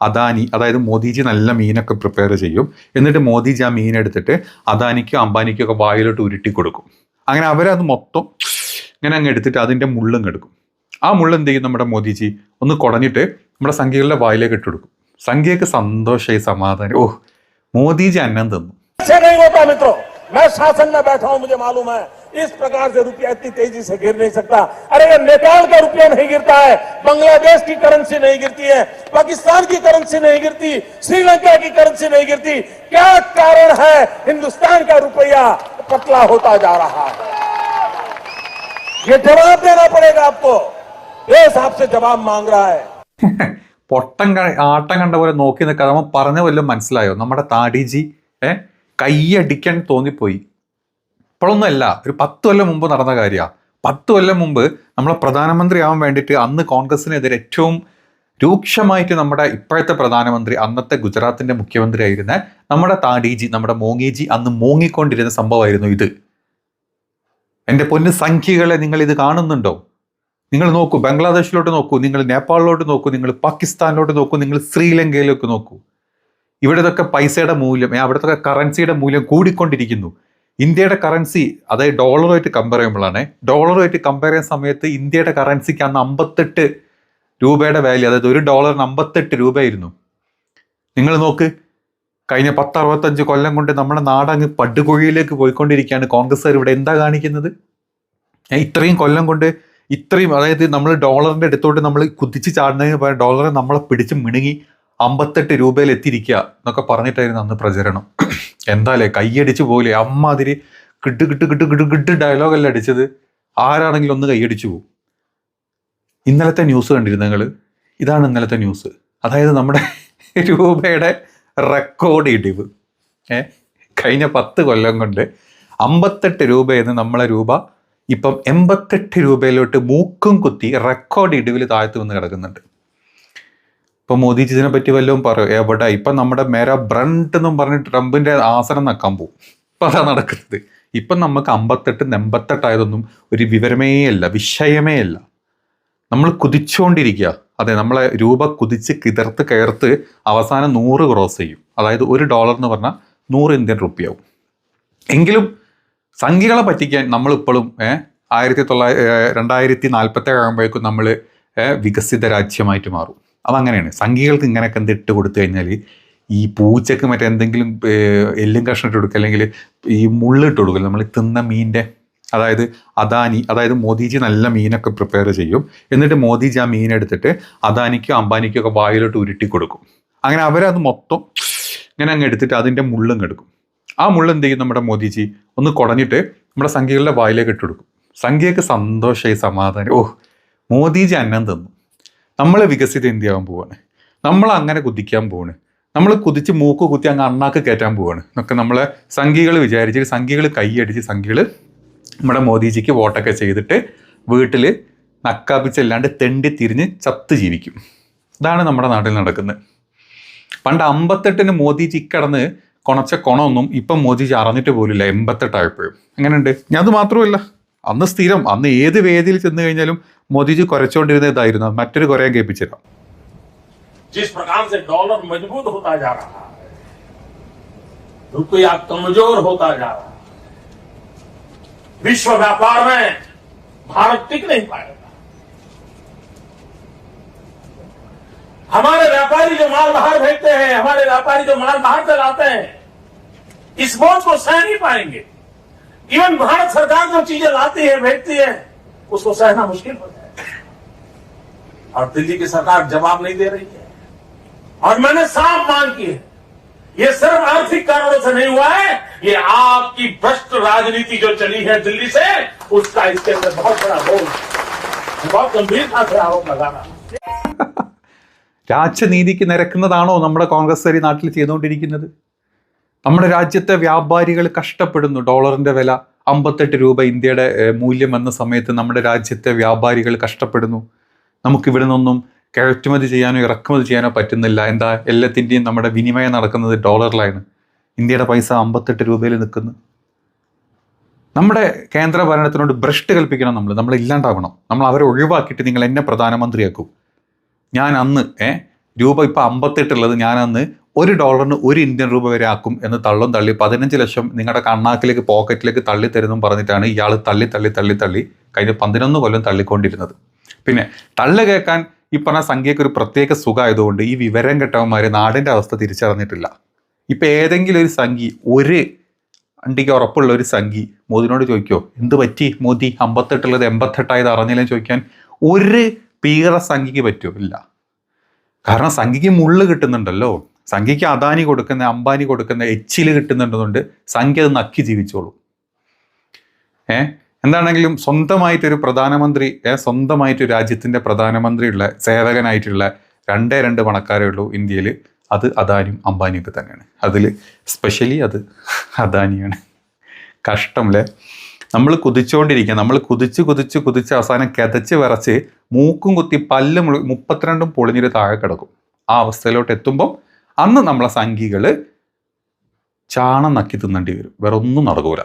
അദാനി, അതായത് മോദിജി നല്ല മീനൊക്കെ പ്രിപ്പയർ ചെയ്യും. എന്നിട്ട് മോദിജി ആ മീൻ എടുത്തിട്ട് അദാനിക്കും അംബാനിക്കും ഒക്കെ വായിലോട്ട് ഉരുട്ടി കൊടുക്കും. അങ്ങനെ അവരത് മൊത്തം ഇങ്ങനെ അങ്ങ് എടുത്തിട്ട് അതിൻ്റെ മുള്ളും എടുക്കും. ആ മുള്ള് എന്ത് ചെയ്യും നമ്മുടെ മോദിജി ഒന്ന് കുടഞ്ഞിട്ട് നമ്മുടെ സംഖ്യകളുടെ വായിലേക്ക് ഇട്ട് കൊടുക്കും. സംഖ്യക്ക് സന്തോഷമായി, സമാധാനം. ഓ, മോദിജി അന്നം തന്നു. मैं शासन में बैठा हूं, मुझे मालूम है इस प्रकार से रुपया इतनी तेजी से गिर नहीं सकता। अरे नेपाल का रुपया नहीं गिरता है, बांग्लादेश की करेंसी नहीं गिरती है, पाकिस्तान की करेंसी नहीं गिरती, श्रीलंका की करेंसी नहीं गिरती। क्या कारण है हिंदुस्तान का रुपया पतला होता जा रहा है? ये जवाब देना पड़ेगा आपको। देश आपसे जवाब मांग रहा है. ആട്ടം കണ്ട പോലെ നോക്കി നിൽക്കാതെ അവൻ പറഞ്ഞ വല്ലതും മനസ്സിലായോ? നമ്മുടെ താടിജി കൈയടിക്കാൻ തോന്നിപ്പോയി. ഇപ്പോഴൊന്നുമല്ല, ഒരു 10 കൊല്ലം മുമ്പ് നടന്ന കാര്യമാണ്. 10 കൊല്ലം മുമ്പ് നമ്മളെ പ്രധാനമന്ത്രി ആവാൻ വേണ്ടിയിട്ട് അന്ന് കോൺഗ്രസിനെതിരെ ഏറ്റവും രൂക്ഷമായിട്ട് നമ്മുടെ ഇപ്പോഴത്തെ പ്രധാനമന്ത്രി, അന്നത്തെ ഗുജറാത്തിന്റെ മുഖ്യമന്ത്രി ആയിരുന്ന നമ്മുടെ താടിജി, നമ്മുടെ മോങ്ങിജി അന്ന് മോങ്ങിക്കൊണ്ടിരുന്ന സംഭവമായിരുന്നു ഇത്. എൻ്റെ പൊന്ന് സംഖ്യകളെ, നിങ്ങൾ ഇത് കാണുന്നുണ്ടോ? നിങ്ങൾ നോക്കൂ, ബംഗ്ലാദേശിലോട്ട് നോക്കൂ, നിങ്ങൾ നേപ്പാളിലോട്ട് നോക്കൂ, നിങ്ങൾ പാകിസ്ഥാനിലോട്ട് നോക്കൂ, നിങ്ങൾ ശ്രീലങ്കയിലേക്ക് നോക്കൂ. ഇവിടത്തൊക്കെ പൈസയുടെ മൂല്യം, അവിടുത്തെ കറൻസിയുടെ മൂല്യം കൂടിക്കൊണ്ടിരിക്കുന്നു. ഇന്ത്യയുടെ കറൻസി, അതായത് ഡോളറുമായിട്ട് കമ്പയർ ചെയ്യുമ്പോഴാണ്, ഡോളറുമായിട്ട് കമ്പയർ ചെയ്യുന്ന സമയത്ത് ഇന്ത്യയുടെ കറൻസിക്ക് അന്ന് 58 രൂപയുടെ വാല്യൂ, അതായത് $1 58 രൂപയായിരുന്നു. നിങ്ങൾ നോക്ക്, കഴിഞ്ഞ 10-65 കൊല്ലം കൊണ്ട് നമ്മുടെ നാടങ്ങ് പടുകുഴിയിലേക്ക് പോയിക്കൊണ്ടിരിക്കുകയാണ്. കോൺഗ്രസ്സുകാർ ഇവിടെ എന്താ കാണിക്കുന്നത്? ഇത്രയും കൊല്ലം കൊണ്ട് ഇത്രയും, അതായത് നമ്മൾ ഡോളറിന്റെ അടുത്തോട്ട് നമ്മൾ കുതിച്ച് ചാടുന്നതിന് പകരം ഡോളറെ നമ്മളെ പിടിച്ച് മിണുങ്ങി 58 രൂപയിൽ എത്തിയിരിക്കുക എന്നൊക്കെ പറഞ്ഞിട്ടായിരുന്നു അന്ന് പ്രചരണം. എന്തായാലേ കൈയടിച്ചു പോലെ അമ്മാതിരി കിട്ട് ഡയലോഗല്ല അടിച്ചത്. ആരാണെങ്കിലും ഒന്ന് കൈയടിച്ചു പോകും. ഇന്നലത്തെ ന്യൂസ് കണ്ടിരുന്നു നിങ്ങൾ? ഇതാണ് ഇന്നലത്തെ ന്യൂസ്. അതായത് നമ്മുടെ രൂപയുടെ റെക്കോർഡ് ഇടിവ്. കഴിഞ്ഞ 10 കൊല്ലം കൊണ്ട് 58 രൂപയെന്ന് നമ്മളെ രൂപ ഇപ്പം 88 രൂപയിലോട്ട് മൂക്കും കുത്തി റെക്കോർഡ് ഇടിവിൽ താഴ്ത്തു വന്ന് കിടക്കുന്നുണ്ട്. ഇപ്പം മോദിജി ഇതിനെ പറ്റി വല്ലതും പറയും? എവിടെ? ഇപ്പം നമ്മുടെ മേര ബ്രണ്ട് എന്നും പറഞ്ഞ് ട്രംപിന്റെ ആസനം നക്കാൻ പോകും. ഇപ്പം അതാ നടക്കുന്നത്. ഇപ്പം നമുക്ക് 58 88 ആയതൊന്നും ഒരു വിവരമേ അല്ല, വിഷയമേ അല്ല. നമ്മൾ കുതിച്ചുകൊണ്ടിരിക്കുക. അതെ, നമ്മളെ രൂപ കുതിച്ച് കിതർത്ത് കയർത്ത് അവസാനം 100 ക്രോസ് ചെയ്യും. അതായത് $1 എന്ന് പറഞ്ഞാൽ 100 ഇന്ത്യൻ റുപ്പിയാവും. എങ്കിലും സംഖ്യകളെ പറ്റിക്കാൻ നമ്മളിപ്പോഴും 2047 ആകുമ്പോഴേക്കും നമ്മൾ വികസിത രാജ്യമായിട്ട് മാറും. അതങ്ങനെയാണ്. സംഖ്യകൾക്ക് ഇങ്ങനെയൊക്കെ എന്ത് ഇട്ട് കൊടുത്തു കഴിഞ്ഞാൽ, ഈ പൂച്ചക്ക് മറ്റേ എന്തെങ്കിലും എല്ലും കഷ്ണം ഇട്ട് കൊടുക്കുക, അല്ലെങ്കിൽ ഈ മുള്ളിട്ട് കൊടുക്കുക, നമ്മൾ തിന്ന മീനിൻ്റെ, അതായത് അദാനി, അതായത് മോദിജി നല്ല മീനൊക്കെ പ്രിപ്പയർ ചെയ്യും. എന്നിട്ട് മോദിജി ആ മീൻ എടുത്തിട്ട് അദാനിക്കും അംബാനിക്കും ഒക്കെ വായിലോട്ട് ഉരുട്ടി കൊടുക്കും. അങ്ങനെ അവരത് മൊത്തം ഇങ്ങനെ അങ്ങ് എടുത്തിട്ട് അതിൻ്റെ മുള്ളും എടുക്കും. ആ മുള്ള എന്ത് ചെയ്യും നമ്മുടെ മോദിജി ഒന്ന് കുടഞ്ഞിട്ട് നമ്മുടെ സംഖ്യകളുടെ വായിലേക്ക് ഇട്ട് കൊടുക്കും. സംഖ്യക്ക് സന്തോഷമായി, സമാധാനം. ഓ, മോദിജി അന്നം തന്നു. നമ്മൾ വികസിത ഇന്ത്യ ആവാൻ പോവാണ്. നമ്മൾ അങ്ങനെ കുതിക്കാൻ പോവാണ്. നമ്മൾ കുതിച്ച് മൂക്ക് കുത്തി അങ്ങ് അണ്ണാക്ക് കയറ്റാൻ പോവാണ് എന്നൊക്കെ നമ്മളെ സംഖ്യകൾ വിചാരിച്ചിട്ട്, സംഖ്യകൾ കൈയടിച്ച് സംഖ്യകൾ നമ്മുടെ മോദിജിക്ക് വോട്ടൊക്കെ ചെയ്തിട്ട് വീട്ടിൽ നക്കാപ്പിച്ചല്ലാണ്ട് തെണ്ടി തിരിഞ്ഞ് ചത്ത് ജീവിക്കും. ഇതാണ് നമ്മുടെ നാട്ടിൽ നടക്കുന്നത്. പണ്ട് 58 മോദിജി കിടന്ന് കൊണച്ച കൊണമൊന്നും ഇപ്പം മോദിജി അറിഞ്ഞിട്ട് പോലില്ല. 88 ആയപ്പോഴും എങ്ങനെയുണ്ട്? ഞാൻ അത് മാത്രമല്ല, അന്ന് സ്ഥിരം, അന്ന് ഏത് വേദിയിൽ ചെന്ന് കഴിഞ്ഞാലും മോദിജി കുരച്ചോണ്ടിരുന്ന ഇതായിരുന്നു. മറ്റൊരു കുരയാൻ കേൾപ്പിച്ചിരാം. जिस प्रकार से डॉलर मजबूत होता जा रहा है, रुपया कमजोर होता जा रहा है, विश्व व्यापार में भारत टिक नहीं पाएगा। हमारे व्यापारी जो माल बाहर भेजते हैं, हमारे व्यापारी जो माल बाहर से लाते हैं, इस बोझ को सह नहीं पाएंगे। इवन भारत सरकार जो चीजें लाती है, भेजती है, उसको सहना मुश्किल हो जाएगा। और दिल्ली की सरकार जवाब नहीं दे रही है। और मैंने साफ मांग की है, ये सिर्फ आर्थिक कारणों से नहीं हुआ है, ये आपकी भ्रष्ट राजनीति जो चली है दिल्ली से, उसका इसके अंदर बहुत बड़ा रोल, बहुत गंभीरता से आरोप लगा रहा है। രാജ്യനീതിക്ക് നിരക്കുന്നതാണോ നമ്മുടെ കോൺഗ്രസ്സുകാർ നാട്ടിൽ ചെയ്തുകൊണ്ടിരിക്കുന്നത്? നമ്മുടെ രാജ്യത്തെ വ്യാപാരികൾ കഷ്ടപ്പെടുന്നു. ഡോളറിന്റെ വില 58 രൂപ ഇന്ത്യയുടെ മൂല്യം എന്ന സമയത്ത് നമ്മുടെ രാജ്യത്തെ വ്യാപാരികൾ കഷ്ടപ്പെടുന്നു. നമുക്കിവിടെ നിന്നൊന്നും കയറ്റുമതി ചെയ്യാനോ ഇറക്കുമതി ചെയ്യാനോ പറ്റുന്നില്ല. എന്താ? എല്ലാത്തിൻ്റെയും നമ്മുടെ വിനിമയം നടക്കുന്നത് ഡോളറിലാണ്. ഇന്ത്യയുടെ പൈസ 58 രൂപയിൽ നിൽക്കുന്നു. നമ്മുടെ കേന്ദ്ര ഭരണത്തിനോട് ഭ്രഷ്ട് കൽപ്പിക്കണം. നമ്മൾ ഇല്ലാണ്ടാവണം. നമ്മൾ അവരെ ഒഴിവാക്കിയിട്ട് നിങ്ങൾ എന്നെ പ്രധാനമന്ത്രിയാക്കും. ഞാൻ അന്ന് രൂപ ഇപ്പം 58 ഉള്ളത് ഞാനന്ന് $1 1 ഇന്ത്യൻ രൂപ വരെ ആക്കും എന്ന് തള്ളും തള്ളി 15 ലക്ഷം നിങ്ങളുടെ കണ്ണാക്കിലേക്ക് പോക്കറ്റിലേക്ക് തള്ളി തരുന്നു പറഞ്ഞിട്ടാണ് ഇയാൾ തള്ളി കഴിഞ്ഞ 11 കൊല്ലം തള്ളിക്കൊണ്ടിരുന്നത്. പിന്നെ തള്ളു കേൾക്കാൻ ഈ പറഞ്ഞ സംഖ്യയ്ക്ക് ഒരു പ്രത്യേക സുഖമായതുകൊണ്ട് ഈ വിവരം കെട്ടവന്മാർ നാടിൻ്റെ അവസ്ഥ തിരിച്ചറിഞ്ഞിട്ടില്ല. ഇപ്പം ഏതെങ്കിലും ഒരു സംഖ്യ, ഒരു അണ്ടിക്ക് ഉറപ്പുള്ള ഒരു സംഖ്യ മോദിനോട് ചോദിക്കോ, എന്ത് പറ്റി മോദി 58 ഉള്ളത് 88 അറിഞ്ഞില്ലെന്ന് ചോദിക്കാൻ ഒരു പീറ സംഖ്യക്ക് പറ്റുമോ? ഇല്ല. കാരണം സംഖ്യക്ക് മുള്ള് കിട്ടുന്നുണ്ടല്ലോ. സംഖ്യക്ക് അദാനി കൊടുക്കുന്ന, അംബാനി കൊടുക്കുന്ന എച്ചിൽ കിട്ടുന്നുണ്ടെന്നുണ്ട് സംഖ്യ അത് നക്കി ജീവിച്ചോളൂ. എന്താണെങ്കിലും സ്വന്തമായിട്ടൊരു പ്രധാനമന്ത്രി, സ്വന്തമായിട്ട് രാജ്യത്തിൻ്റെ പ്രധാനമന്ത്രിയുള്ള സേവകനായിട്ടുള്ള 2 പണക്കാരേ ഉള്ളൂ ഇന്ത്യയിൽ. അത് അദാനിയും അംബാനിയൊക്കെ തന്നെയാണ്. അതിൽ സ്പെഷ്യലി അത് അദാനിയാണ്. കഷ്ടം അല്ലേ? നമ്മൾ കുതിച്ചുകൊണ്ടിരിക്കുക, നമ്മൾ കുതിച്ച് അവസാനം കിതച്ച് വിറച്ച് മൂക്കും കുത്തി പല്ല് 32 പൊളിഞ്ഞിട്ട് താഴെ കിടക്കും. ആ അവസ്ഥയിലോട്ട് എത്തുമ്പം അന്ന് നമ്മളെ സംഖ്യകൾ ചാണം നക്കി തിന്നേണ്ടി വരും. വേറെ ഒന്നും നടക്കൂല.